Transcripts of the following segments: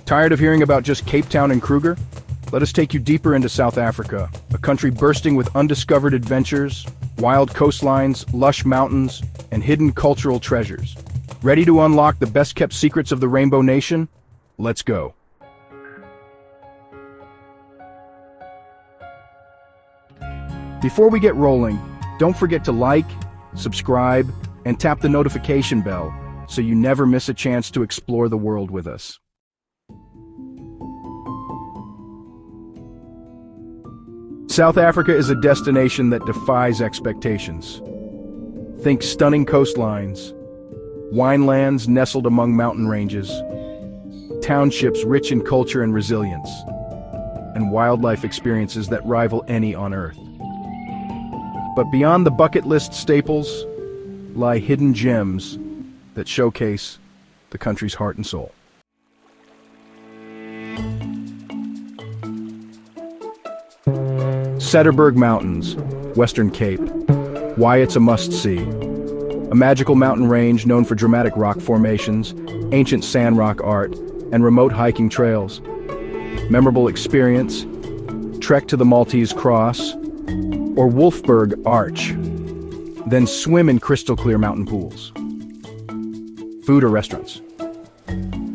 Tired of hearing about just Cape Town and Kruger? Let us take you deeper into South Africa, a country bursting with undiscovered adventures, wild coastlines, lush mountains, and hidden cultural treasures. Ready to unlock the best-kept secrets of the Rainbow Nation? Let's go. Before we get rolling, don't forget to like, subscribe, and tap the notification bell so you never miss a chance to explore the world with us. South Africa is a destination that defies expectations. Think stunning coastlines, winelands nestled among mountain ranges, townships rich in culture and resilience, and wildlife experiences that rival any on Earth. But beyond the bucket list staples lie hidden gems that showcase the country's heart and soul. Cederberg Mountains, Western Cape. Why it's a must-see. A magical mountain range known for dramatic rock formations, ancient sandrock art, and remote hiking trails. Memorable experience: trek to the Maltese Cross or Wolfberg Arch, then swim in crystal-clear mountain pools. Food or restaurants.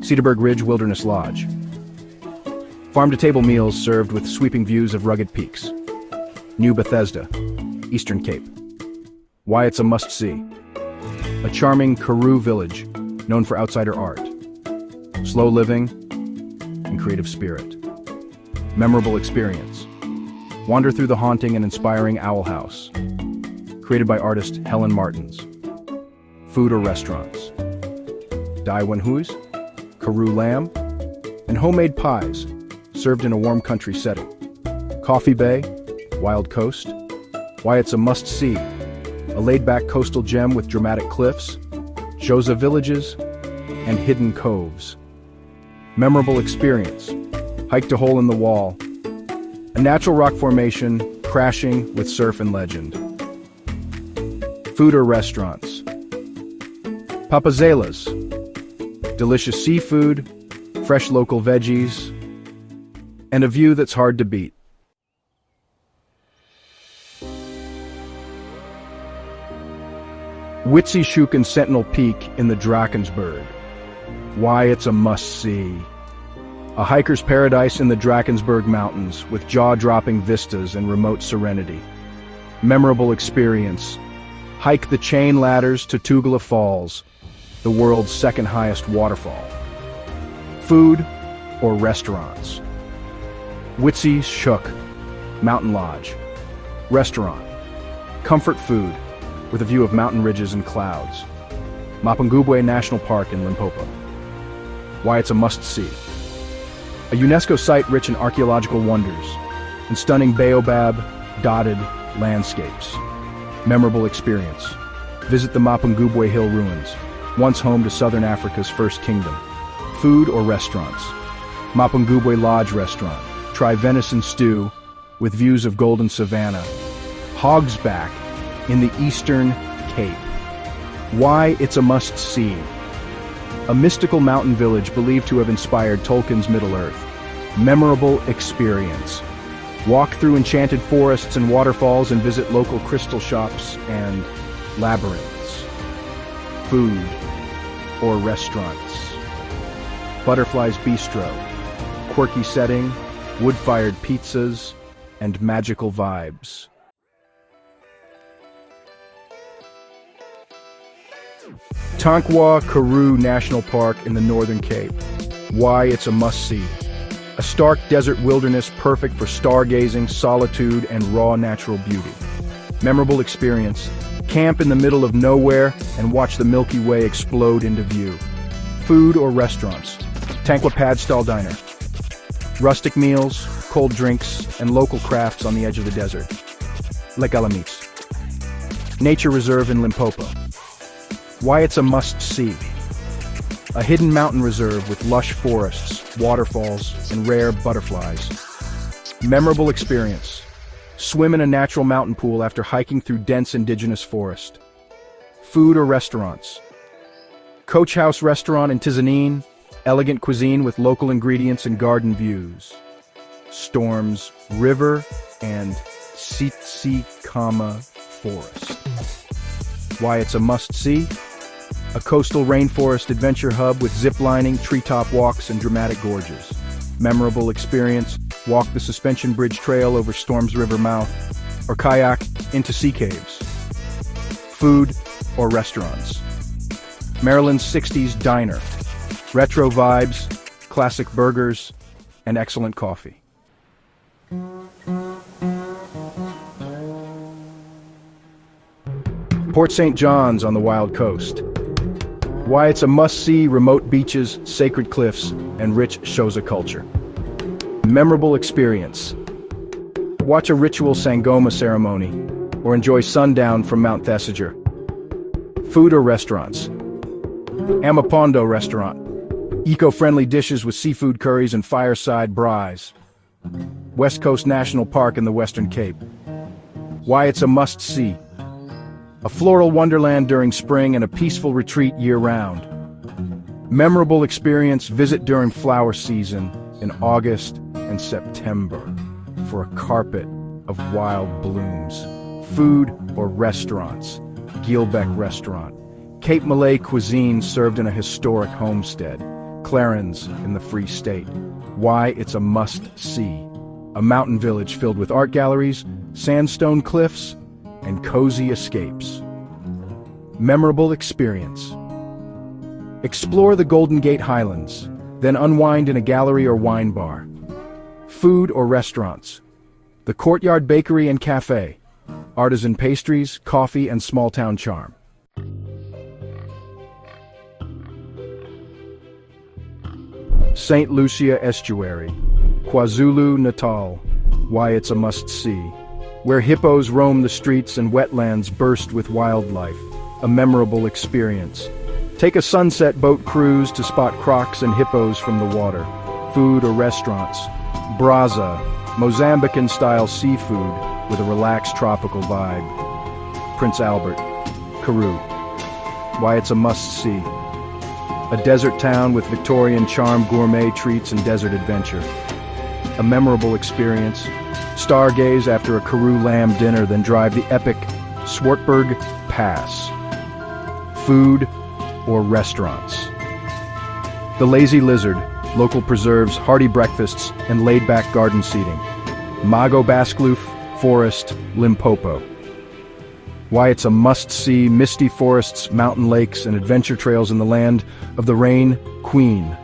Cederberg Ridge Wilderness Lodge. Farm-to-table meals served with sweeping views of rugged peaks. New Bethesda, Eastern Cape. Why it's a must-see. A charming Karoo village known for outsider art, slow living, and creative spirit. Memorable experience. Wander through the haunting and inspiring Owl House, created by artist Helen Martins. Food or restaurants. Daiwanhuis, Karoo lamb, and homemade pies served in a warm country setting. Coffee Bay, Wild Coast. Why it's a must-see. A laid-back coastal gem with dramatic cliffs, Xhosa villages, and hidden coves. Memorable experience. Hike to Hole in the Wall. A natural rock formation crashing with surf and legend. Food or restaurants. Papazelas. Delicious seafood, fresh local veggies, and a view that's hard to beat. Witzieshoek and Sentinel Peak in the Drakensberg. Why it's a must-see. A hiker's paradise in the Drakensberg Mountains with jaw-dropping vistas and remote serenity. Memorable experience. Hike the chain ladders to Tugela Falls, the world's second highest waterfall. Food or restaurants. Witzieshoek Mountain Lodge. Restaurant. Comfort food with a view of mountain ridges and clouds. Mapungubwe National Park in Limpopo. Why it's a must-see. A UNESCO site rich in archaeological wonders and stunning baobab-dotted landscapes. Memorable experience. Visit the Mapungubwe Hill Ruins, once home to Southern Africa's first kingdom. Food or restaurants. Mapungubwe Lodge Restaurant. Try venison stew with views of golden savanna. Hogsback in the Eastern Cape. Why it's a must-see. A mystical mountain village believed to have inspired Tolkien's Middle-earth. Memorable experience. Walk through enchanted forests and waterfalls and visit local crystal shops and labyrinths. Food or restaurants. Butterfly's Bistro. Quirky setting, wood-fired pizzas, and magical vibes. Tankwa Karoo National Park in the Northern Cape. Why it's a must-see. A stark desert wilderness perfect for stargazing, solitude, and raw natural beauty. Memorable experience. Camp in the middle of nowhere and watch the Milky Way explode into view. Food or restaurants. Tankwa Padstall Diner. Rustic meals, cold drinks, and local crafts on the edge of the desert. Lekalamites. Nature Reserve in Limpopo. Why it's a must-see. A hidden mountain reserve with lush forests, waterfalls, and rare butterflies. Memorable experience. Swim in a natural mountain pool after hiking through dense indigenous forest. Food or restaurants. Coach House Restaurant in Tizanine, Elegant cuisine with local ingredients and garden views. Storms, river, and Tsitsikamma forest. Why it's a must-see? A coastal rainforest adventure hub with ziplining, treetop walks, and dramatic gorges. Memorable experience: walk the suspension bridge trail over Storms River mouth, or kayak into sea caves. Food or restaurants. Maryland's 60s diner. Retro vibes, classic burgers, and excellent coffee. Port St. John's on the Wild Coast. Why it's a must-see: remote beaches, sacred cliffs, and rich Xhosa culture. Memorable experience: watch a ritual Sangoma ceremony, or enjoy sundown from Mount Thesiger. Food or restaurants. Amapondo restaurant. Eco-friendly dishes with seafood curries and fireside braais. West Coast National Park in the Western Cape. Why it's a must-see: a floral wonderland during spring and a peaceful retreat year-round. Memorable experience: visit during flower season in August and September for a carpet of wild blooms. Food or restaurants. Gilbeck Restaurant. Cape Malay cuisine served in a historic homestead. Clarence in the Free State. Why it's a must-see: a mountain village filled with art galleries, sandstone cliffs, and cozy escapes. Memorable experience: explore the Golden Gate Highlands, then unwind in a gallery or wine bar. Food or restaurants. The Courtyard Bakery and Cafe. Artisan pastries, coffee, and small-town charm. St. Lucia Estuary. KwaZulu-Natal. Why it's a must-see: where hippos roam the streets and wetlands burst with wildlife. A memorable experience. Take a sunset boat cruise to spot crocs and hippos from the water. Food or restaurants. Brasa, Mozambican-style seafood with a relaxed tropical vibe. Prince Albert, Karoo. Why it's a must-see: a desert town with Victorian charm, gourmet treats, and desert adventure. A memorable experience. Stargaze after a Karoo lamb dinner, then drive the epic Swartberg Pass. Food or restaurants. The Lazy Lizard, local preserves, hearty breakfasts, and laid-back garden seating. Mago Baskloof Forest, Limpopo. Why it's a must-see: misty forests, mountain lakes, and adventure trails in the land of the Rain Queen.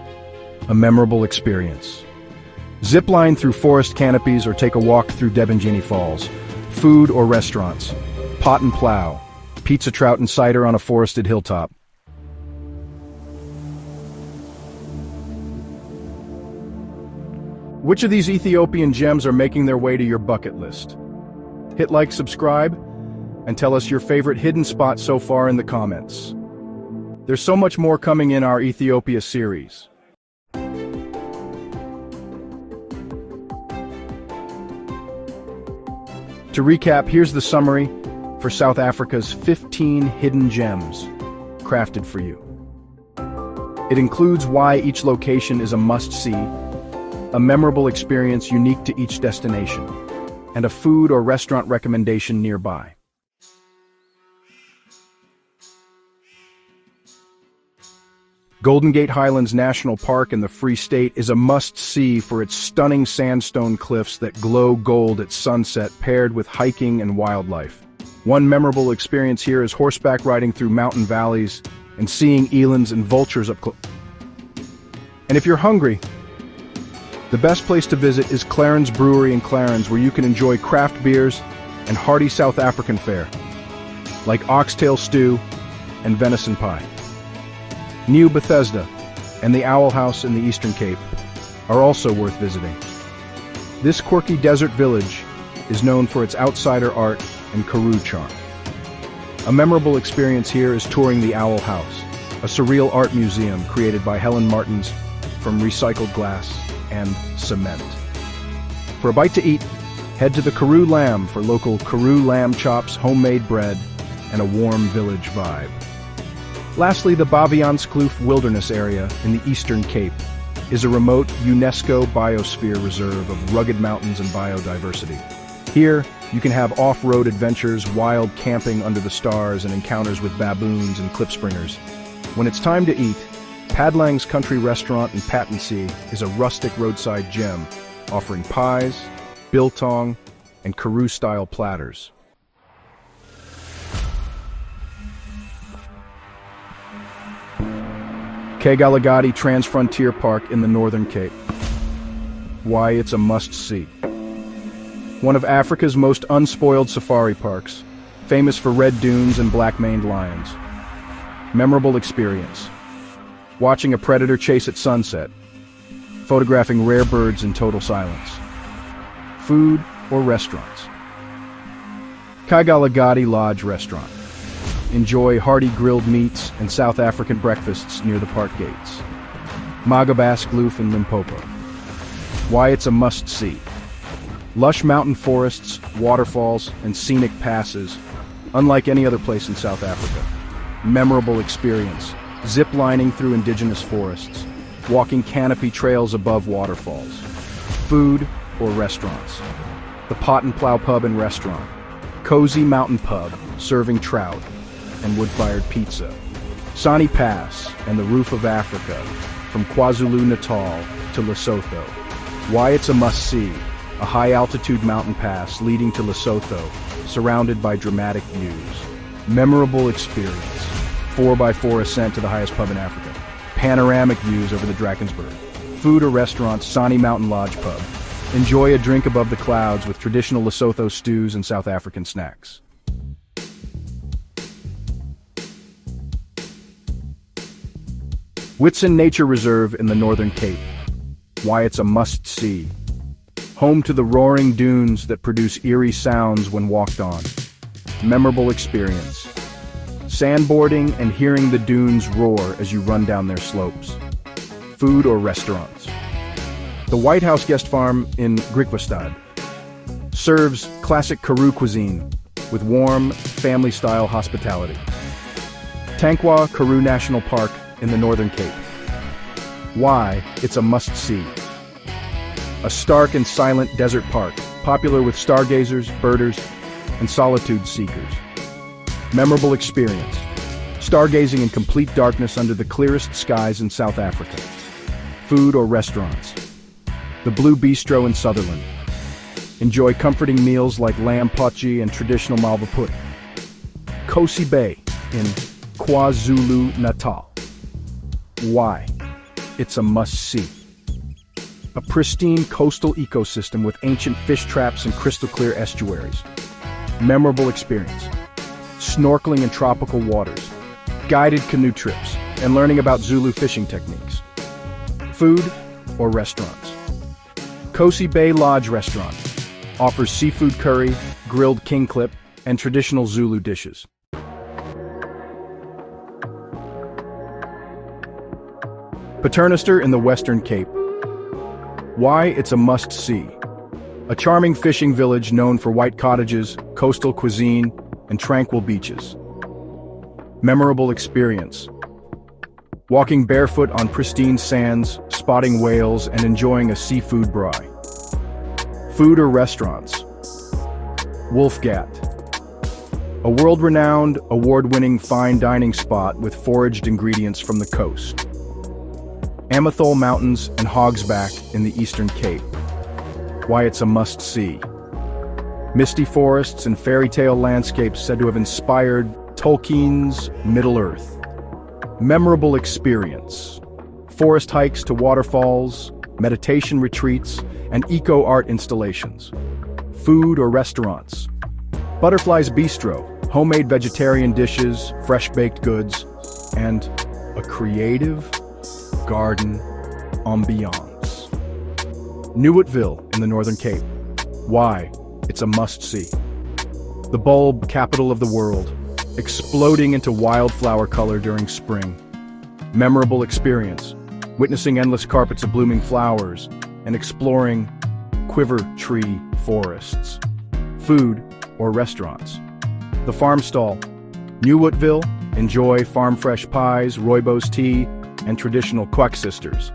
A memorable experience. Zipline through forest canopies or take a walk through Debongini Falls. Food or restaurants. Pot and Plow. Pizza, trout, and cider on a forested hilltop. Which of these Ethiopian gems are making their way to your bucket list? Hit like, subscribe, and tell us your favorite hidden spot so far in the comments. There's so much more coming in our Ethiopia series. To recap, here's the summary for South Africa's 15 hidden gems, crafted for you. It includes why each location is a must-see, a memorable experience unique to each destination, and a food or restaurant recommendation nearby. Golden Gate Highlands National Park in the Free State is a must-see for its stunning sandstone cliffs that glow gold at sunset, paired with hiking and wildlife. One memorable experience here is horseback riding through mountain valleys and seeing elands and vultures up close. And if you're hungry, the best place to visit is Clarence Brewery in Clarence, where you can enjoy craft beers and hearty South African fare, like oxtail stew and venison pie. New Bethesda and the Owl House in the Eastern Cape are also worth visiting. This quirky desert village is known for its outsider art and Karoo charm. A memorable experience here is touring the Owl House, a surreal art museum created by Helen Martins from recycled glass and cement. For a bite to eat, head to the Karoo Lamb for local Karoo lamb chops, homemade bread, and a warm village vibe. Lastly, the Baviaanskloof Wilderness Area in the Eastern Cape is a remote UNESCO biosphere reserve of rugged mountains and biodiversity. Here, you can have off-road adventures, wild camping under the stars, and encounters with baboons and klipspringers. When it's time to eat, Padlang's Country Restaurant in Pattensea is a rustic roadside gem, offering pies, biltong, and Karoo-style platters. Kegalagadi Transfrontier Park in the Northern Cape. Why it's a must-see. One of Africa's most unspoiled safari parks, famous for red dunes and black-maned lions. Memorable experience. Watching a predator chase at sunset. Photographing rare birds in total silence. Food or restaurants. Kegalagadi Lodge Restaurant. Enjoy hearty grilled meats and South African breakfasts near the park gates. Magabaaskloof in Limpopo. Why it's a must-see. Lush mountain forests, waterfalls, and scenic passes, unlike any other place in South Africa. Memorable experience. Zip-lining through indigenous forests. Walking canopy trails above waterfalls. Food or restaurants. The Pot and Plow Pub and Restaurant. Cozy mountain pub, serving trout and wood-fired pizza. Sani Pass and the Roof of Africa, from KwaZulu-Natal to Lesotho. Why it's a must-see, a high-altitude mountain pass leading to Lesotho, surrounded by dramatic views. Memorable experience, 4x4 ascent to the highest pub in Africa. Panoramic views over the Drakensberg. Food or restaurants, Sani Mountain Lodge Pub. Enjoy a drink above the clouds with traditional Lesotho stews and South African snacks. Whitsun Nature Reserve in the Northern Cape. Why it's a must-see. Home to the roaring dunes that produce eerie sounds when walked on. Memorable experience. Sandboarding and hearing the dunes roar as you run down their slopes. Food or restaurants. The White House Guest Farm in Griquastad serves classic Karoo cuisine with warm, family-style hospitality. Tankwa Karoo National Park in the Northern Cape. Why it's a must-see. A stark and silent desert park, popular with stargazers, birders, and solitude seekers. Memorable experience. Stargazing in complete darkness under the clearest skies in South Africa. Food or restaurants. The Blue Bistro in Sutherland. Enjoy comforting meals like lamb potjie and traditional malva pudding. Kosi Bay in KwaZulu-Natal. Why it's a must-see. A pristine coastal ecosystem with ancient fish traps and crystal-clear estuaries. Memorable experience. Snorkeling in tropical waters. Guided canoe trips and learning about Zulu fishing techniques. Food or restaurants. Kosi Bay Lodge Restaurant offers seafood curry, grilled king clip, and traditional Zulu dishes. Paternoster in the Western Cape. Why it's a must-see. A charming fishing village known for white cottages, coastal cuisine, and tranquil beaches. Memorable experience. Walking barefoot on pristine sands, spotting whales, and enjoying a seafood braai. Food or restaurants. Wolfgat. A world-renowned, award-winning fine dining spot with foraged ingredients from the coast. Amethol Mountains and Hogsback in the Eastern Cape. Why it's a must-see. Misty forests and fairy tale landscapes said to have inspired Tolkien's Middle-earth. Memorable experience. Forest hikes to waterfalls, meditation retreats, and eco-art installations. Food or restaurants. Butterfly's Bistro, homemade vegetarian dishes, fresh-baked goods, and a creative garden ambiance. Newitville in the Northern Cape. Why it's a must-see. The bulb capital of the world, exploding into wildflower color during spring. Memorable experience, witnessing endless carpets of blooming flowers and exploring quiver tree forests. Food or restaurants. The Farm Stall, Newitville Enjoy farm-fresh pies, rooibos tea, and traditional Quack Sisters.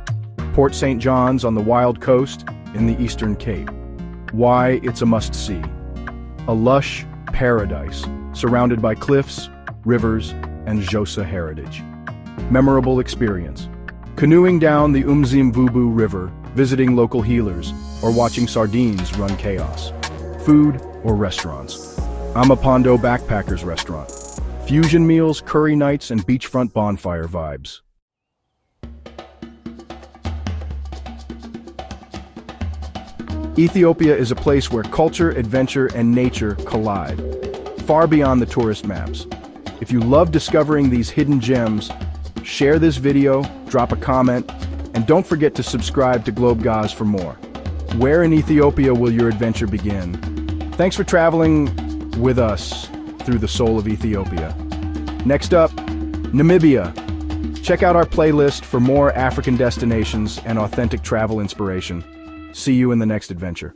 Port St. John's on the wild coast in the Eastern Cape. Why it's a must-see. A lush paradise surrounded by cliffs, rivers, and Xhosa heritage. Memorable experience. Canoeing down the Umzimvubu River, visiting local healers, or watching sardines run chaos. Food or restaurants. Amapondo Backpackers Restaurant. Fusion meals, curry nights, and beachfront bonfire vibes. Ethiopia is a place where culture, adventure, and nature collide, far beyond the tourist maps. If you love discovering these hidden gems, share this video, drop a comment, and don't forget to subscribe to Globe Gaz for more. Where in Ethiopia will your adventure begin? Thanks for traveling with us through the soul of Ethiopia. Next up, Namibia. Check out our playlist for more African destinations and authentic travel inspiration. See you in the next adventure.